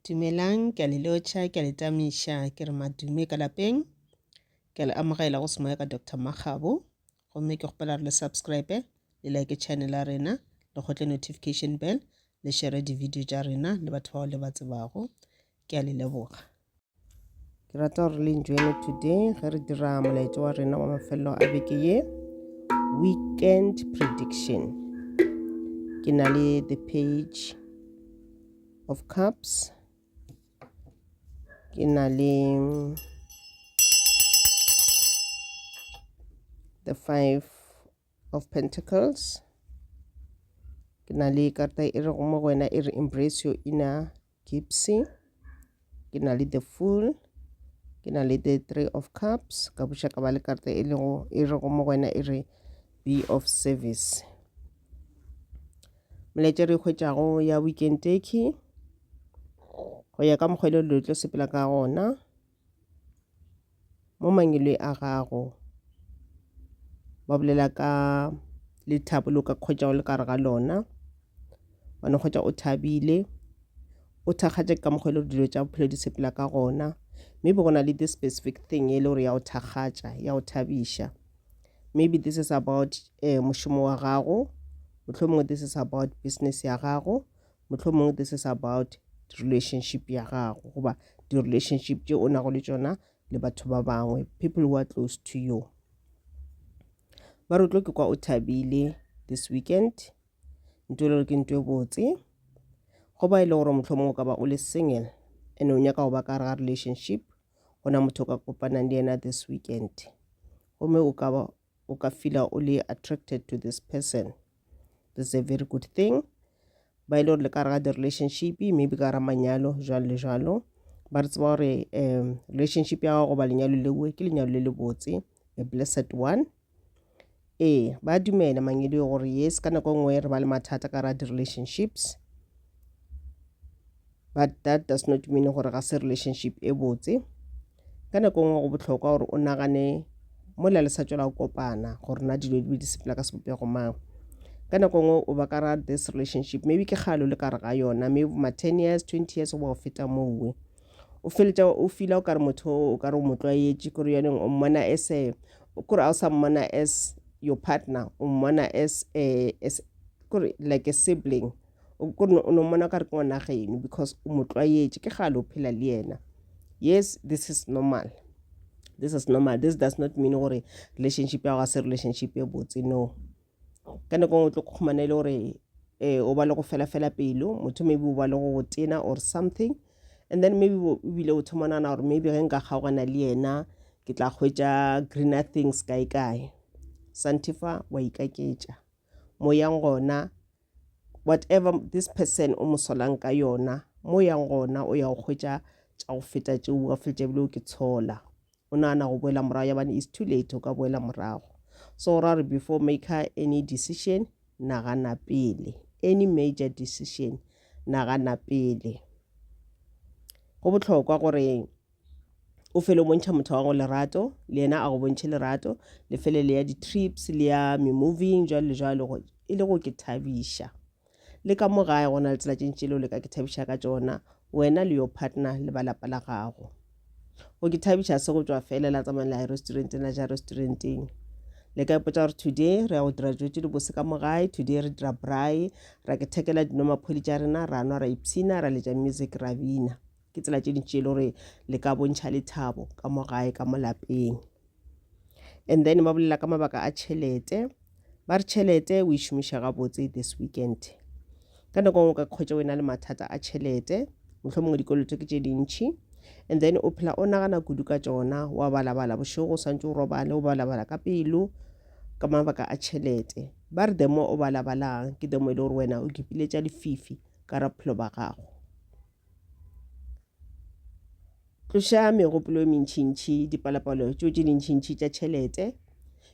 Dumelang, ke a le lotjha, ke a le tamisha, ke re madume ka lapeng. Ke a le amogela go semoya ka Dr. Makgabo. Gomme ke gopela re le subscribe, le like channel ya rena, le gotle notification bell, le share di-video tša rena le batho bao le ba tsebago. Ke a le leboga. Ke rata gore le enjoy today ge re dira molaetso wa rena wa mafelelo a beke ye, weekend prediction. Ke na le the page of cups. Ke na le the 5 of pentacles. Ke na le karata e re go mo go wena e re embrace your inner gipsy. Ke na le the fool. Ke na le the 3 of cups. Ka buša ka ba le karata e re go mo go wena e re be of service. Molaetša re hwetšago ya weekend teki go ya ka mokgwa le tlo sepela ka gona mo mangwele a gago ba bolela ka lethabo lo ka kgwetšago le ka re ga lona bana kgwetša o thabile o thakgatše ka mokgwa le dilo tša bophelo di sepela ka gona maybe go na le this specific thing e le gore ya o thakgatša ya o thabiša. Maybe this is about mošomo wa gago, mohlomongwe this is about business ya gago, mohlomongwe this is about relationship ya gago goba di relationship tše o nago le tšona le batho ba bangwe, people who are close to you. Ba re tlo ke kwa o thabile this weekend, ntwe le ke ntwe botse go ba ile gore mohlomongwe ka ba o le single ene o nyaka go ba ka re ga relationship gona motho ka kopanang le yena this weekend gomme o ka feel o le attracted to this person. This is a very good thing. Ba ile gore le ka re ga the relationship maybe ka ra manyalo jalo le jalo ba re tseba gore relationship ya gago ba lenyalo lewe ke lenyalo le le botse, a blessed one. Ba dumela mangedi gore yes ka nako nngwe re ba le mathata ka ra di relationships, but that does not mean gore ga se relationship e botse. Ka nako nngwe go botlhokwa gore o nagane mola le sa tšwela kopana gore na dilo di sepela ka sebopego mang. Ka nako nngwe o ba ka ra this relationship maybe ke kgale le ka re ga yona maybe ma 10 years 20 years o ba go feta mowe o feletša o fila o ka re motho o ka re o motlwaetše kore yaneng o mmona as kore a o sa mmona as your partner o mmona as like a sibling kore o no mmona ka re ke ngwana geno because o motlwaetše ke kgale o phela le yena. Yes, this is normal. This is normal. This does not mean gore relationship ya ga se relationship e botse, no. Ka nako o tlo khumana ile gore o ba le go fela pelo motho maybe o ba le go tena or something, and then maybe o bile o thomana na gore maybe ge nka kgaogana le yena ke tla hwetša greener things kae santifa wa ikaketša mo yang gona whatever this person o mosolang ka yona mo yang gona o ya go hwetša tša go feta tšeo ga feletša bile o ke tshola o nagana go boela morago ya bane it's too late o ka boela morago. So ra re before make any decision nagana pele, any major decision nagana pele. Go botlhokwa gore o fele o bontšha motho wa go lerato le yena a go bontšhe lerato le fele le ya di-trips le ya moving jalo le jalo e le go ke thabiša le ka mo gae gona le tsela tše ntši leo le ka ke thabiša ka tšona wena le your partner le ba lapa la gago. Go ke thabiša se go tšwa fela la tsamaya la restauranteng la ja restauranteng le ka ipotša gore today re ya go dira dijo tše di bose ka mo gae, today re dira braai ra ke thekela dinomaphodi tša rena ra nwa ra ipshina ra letša music ra bina. Ke tsela tše dintši le gore le ka bontšha lethabo ka mo gae ka mo lapeng. And then ba bolela ka mabaka a tšhelete ba re tšhelete o e šomiša gabotse this weekend. Ka nako nngwe ka kgwetša o na le mathata a tšhelete mohlomongwe dikoloto ke tše dintši and then o phela o nagana kudu ka tšona wa balabala bošego o swantše o robale o balabala ka pelo ka mabaka a tšhelete. Ba re demo o balabalang ke demo e le gore wena o kipiletša lefifi ka ra bophelo ba gago. Tloša megopolo e mentšintši dipalapalo tšeo tše dintšintši tša tšhelete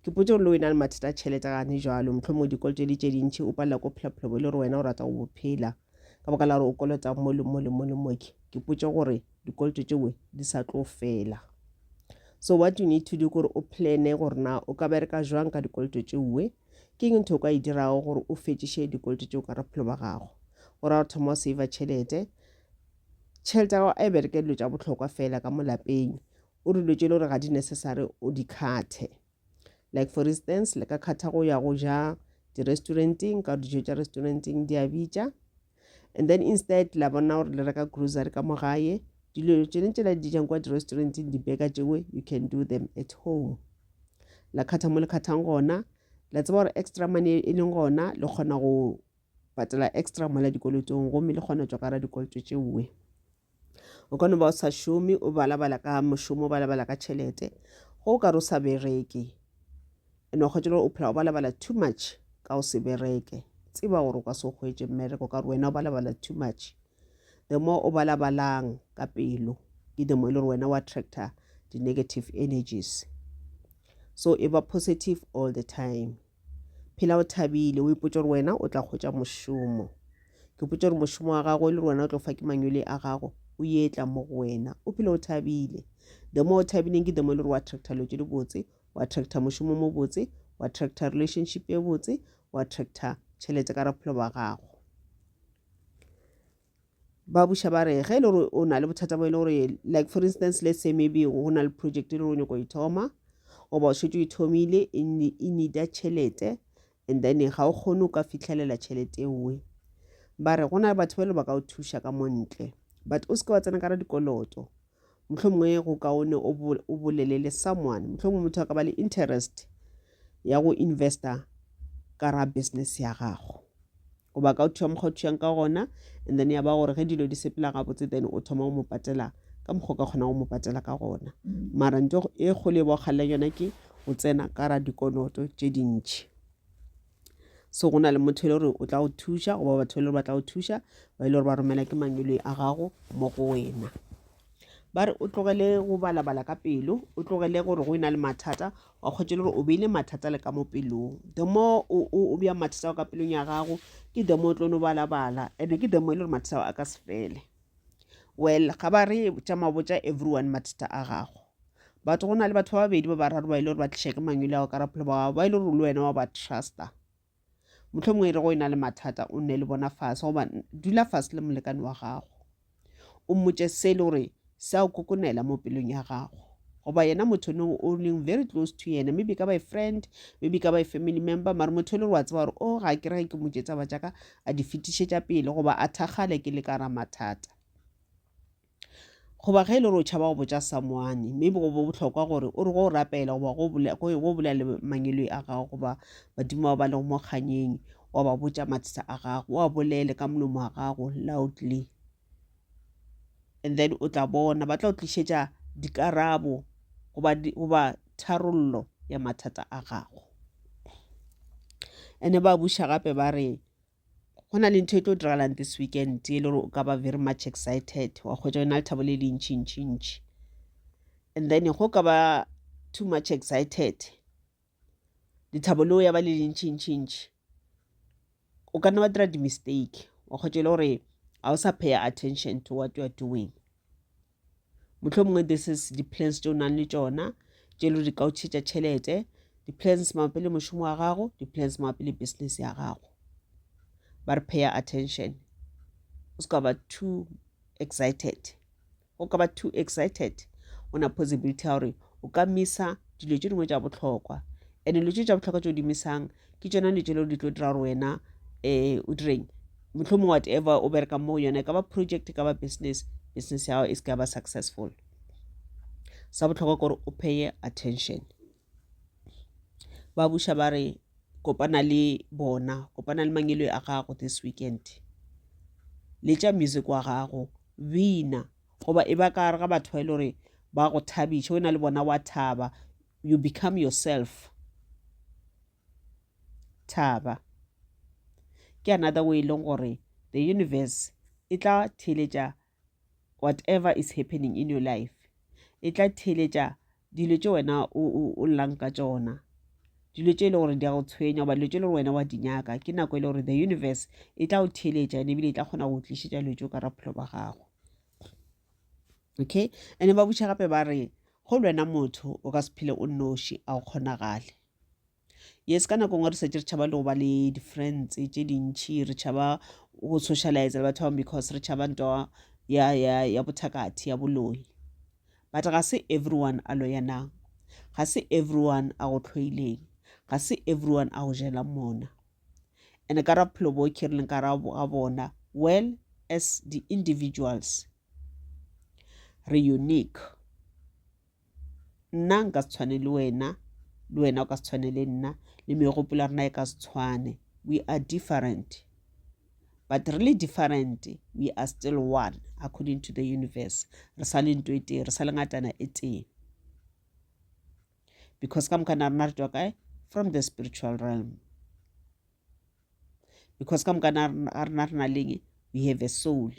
ke potše gore le wena le mathata a tšhelete gane jalo mohlomongwe dikoloto di tše dintši o palela ko phelaphelo le gore wena o rata go bophela ka baka la gore o kolota mo le moke ke potše gore dikoloto tšewe di sa tlo fela. So what you need to do gore o plane gore na o ka bereka jwang ka dikoloto tšewe ke eng ntho o ka e dirago gore o fetšiše dikoloto tšeo ka ra bophelo ba gago gore a thoma o save tšhelete tšhelete ya gago a e bereke dilo tša bohlokwa fela ka mo lapeng o dilo tše le gore ga di necessary o di kgathe. Like for instance, le ka kgatha go ya go ja di-restauranteng ka dijo tša restauranteng di a bitša, and then instead la bona gore le reka grocery ka mo gae, dilo tše ntše la di jang kwa di-restauranteng di-burger tšewe you can do them at home. La kgatha mo le kgathang gona, la tseba gore extra money e leng gona le kgona go patela extra mola dikolotong gomme le kgona tšwa kara dikoloto tšewe. O ka no ba o sa šome o balabala ka mošomo o balabala ka tšhelete go ka re o sa bereke, and o kgotse o phela o balabala too much ka o se bereke. Tseba gore o ka se o hwetše mmereko ka gore wena o balabala too much. The more o balabalang ka pelo ke the more le gore wena wa attractor the negative energies. So e ba positive all the time. Phela o thabile o ipotša gore wena o tla hwetša mošomo. Ke potša gore mošomo wa gago le wena o tlo fa ke manyole a gago o yetla mo go wena o phela o thabile. The more o thabileng ke the more le gore o attractor lo tše di botse, o attractor mošomo mo botse, o attractor relationship ye botse, o attractor tšhelete ka bophelo ba gago. Ba buša ba re ge le gore o na le bothata bo e le gore like for instance let's say maybe go na le project le gore o nyako ithoma o ba o šetše o ithomile e needa tšhelete and then ga o kgone o ka fitlhelela tšhelete ewe. Ba re go na le batho ba le ba ka o thuša ka montle but o se ke wa tsena ka ra dikoloto. Mohlomongwe go kaone o bolelele someone, mohlomongwe motho a ka ba le interest ya go investor ka ra business ya gago go ba ka o thuša mokgwa o thušang ka gona, and then ya ba gore ge dilo di sepela gabotse then o thoma go mo patela ka mokgwa ka kgona go mo patela ka gona. Mara nto e kgole ba kgalla yona ke o tsena ka ra dikoloto tše dintši. So go na le motho le gore o tla o thuša goba batho le ba tla o thuša ba ile gore ba romela ke manyolo a gago mo go wena. Ba re o tlogele go balabala ka pelo, o tlogele gore go ina le mathata wa kgotse le gore o beile mathata le ka mo pelong. The more o bea mathata ka pelong ya gago ke the more o tlo no balabala and ke the more le gore mathata a ka se fele. Well ga ba re tša mabotša everyone mathata a gago. Batho go na le batho ba babedi ba bararo ba ile gore ba tliša ke manyolo a go ka raphelo ba gago ba ile gore le wena wa ba trusta. Mohlomongwe re go ina le mathata o nne le bona fase goba dula fase le molekane wa gago o mmotše se le gore sa o kokonela mo pelong ya gago goba yena motho o leng very close to yena, maybe ka ba a friend, maybe ka ba a family member, mara motho le wa tseba gore o ga ke re ke mo tšetša ba tšaka a di fetišetša pele goba a thagale ke le ka ra mathata. Goba ge le gore o tšhaba go botša someone maybe go bohlokwa gore o re go rapela goba go bolela le manyelo a gago goba badimo ba le mo kganyeng wa ba botša mathata a gago wa bolele ka molomo wa gago loudly, and then o tla bona ba tla o tlišetša dikarabo goba tharollo ya mathata a gago. Ene ba buša gape ba re go na le ntho e tlo diragalang this weekend e le gore o ka ba very much excited wa kgwetša yona le thabo le le ntšhi, and then go ka ba too much excited lethabo leo ya ba le le ntšhi o ka nna wa dira di-mistake wa kgwetša le gore ga o sa pay attention to what you are doing. Mohlomongwe this is di-plans tšeo nang le tšona tše le di ka o tšhetša tšhelete, di-plans mabapi le mošomo wa gago, di-plans mabapi le business ya gago. Ba re pay attention o se ka ba too excited. O ka ba too excited o na possibility ya gore o ka misa dilo tše dingwe tša bohlokwa, and dilo tše tša bohlokwa tšeo di misang ke tšona dilo tšeo di tlo dira gore wena o direng mohlomongwe whatever o bereka mo yona ka ba project ka ba business ya gago e se ka ba successful. Sa bohlokwa gore o pay attention. Ba buša ba re kopana le bona, kopana le manyelo a gago this weekend, le tša music wa gago bina goba e ba ka re ga batho ba ile gore ba go thabiša o na le bona wa thaba, you become yourself. Thaba ke another way leng gore the universe e tla theletša whatever is happening in your life, e tla theletša dilo tše wena o llang ka tšona, dilo tše e le gore di a go tshwenya goba dilo tše e le gore wena wa di nyaka. Ke nako e le gore the universe e tla o theletša ene ebile e tla kgona go tlišetša dilo tšeo ka ra bophelo ba gago. Okay, ene ba buša gape ba re go le wena motho o ka se phele o nnoši a o kgonagale. Yes, ka nako ngwe re setse re tšhaba le go ba le di-friends tše dintšhi, re tšhaba go socialize le batho ba bangwe because re tšhaba ntwa ya bothakati ya boloi. But ga se everyone a loya nang, ga se everyone a go tlhoileng, ga se everyone a go jela mona. And ka bophelo bo ke re leng ka ra ga bona, well, as the individuals re unique. Nna nka se tshwane le wena o ka se tshwane le nna, le megopolo ya rena e ka se tshwane. We are different, but really different, we are still one according to the universe. Re sa le ntho e tee, re sa le ngatana e tee. Because ka mokana rena re tswa kae? From the spiritual realm. Because ka mokana rena rena leng, we have a soul,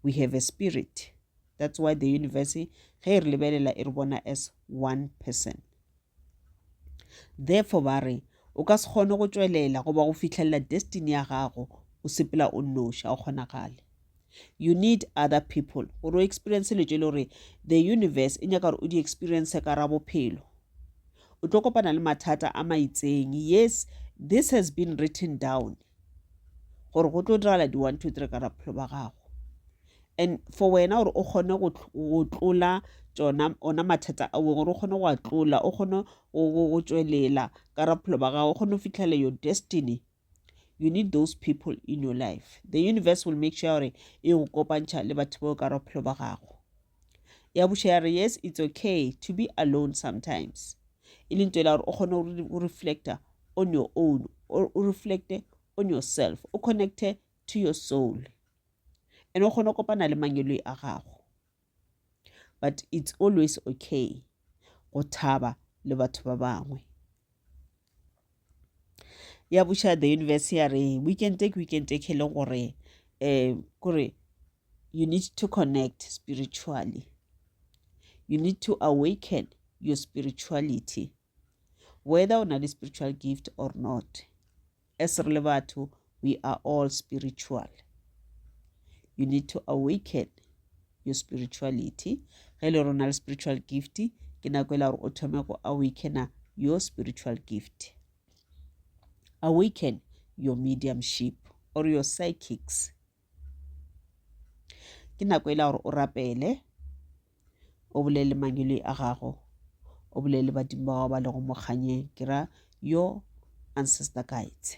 we have a spirit. That's why the universe ge re lebelela e re bona as one person. Therefore ba re o ka se kgone go tswelela goba go fitlhelela destiny ya gago o sepela o nnoši a kgonagale. You need other people gore o experience le tšwe le gore the universe e nyaka gore o di experience ka ra bophelo. O tlo kopana le mathata a maitseng. Yes, this has been written down gore go tlo diragala di 1 2 3 ka ra bophelo ba gago. And for wena gore o kgone go tlola tsona ona mathata a gore o kgone go a tlola, o kgone go tswelela ka ra bophelo ba gago, o kgone go fitlhela your destiny, you need those people in your life. The universe will make sure gore e go kopantšha le batho bao ka ra bophelo ba gago. Ya buša ya re, yes, it's okay to be alone sometimes. E leng twela gore o kgone go reflecta on your own, or o reflecte on yourself, o connecte to your soul, and o kgone go kopana le mangelo a gago. But it's always okay go thaba le batho ba bangwe. Ya buša the universe ya re we can take e le gore kore you need to connect spiritually, you need to awaken your spirituality, whether o na le spiritual gift or not. As re le batho, we are all spiritual. You need to awaken your spirituality. Ge le rona le spiritual gift, ke nako e la gore o thome go awakena your spiritual gift. Awaken your mediumship or your psychics. Ke nako e la gore o rapele, o bolele mangelo a gago, o bolele badimo ba gago ba le go mokganyeng, ke ra your ancestor guides,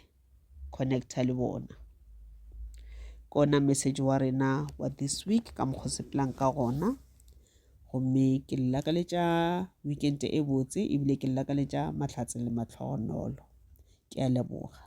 connecta le bona. Kona message wa rena wa this week ka mokgwa sepelang ka gona. Gomme ke lakaletša weekend e botse ebile ke lakaletša mahlatse le matlhogonolo. Ke a leboga.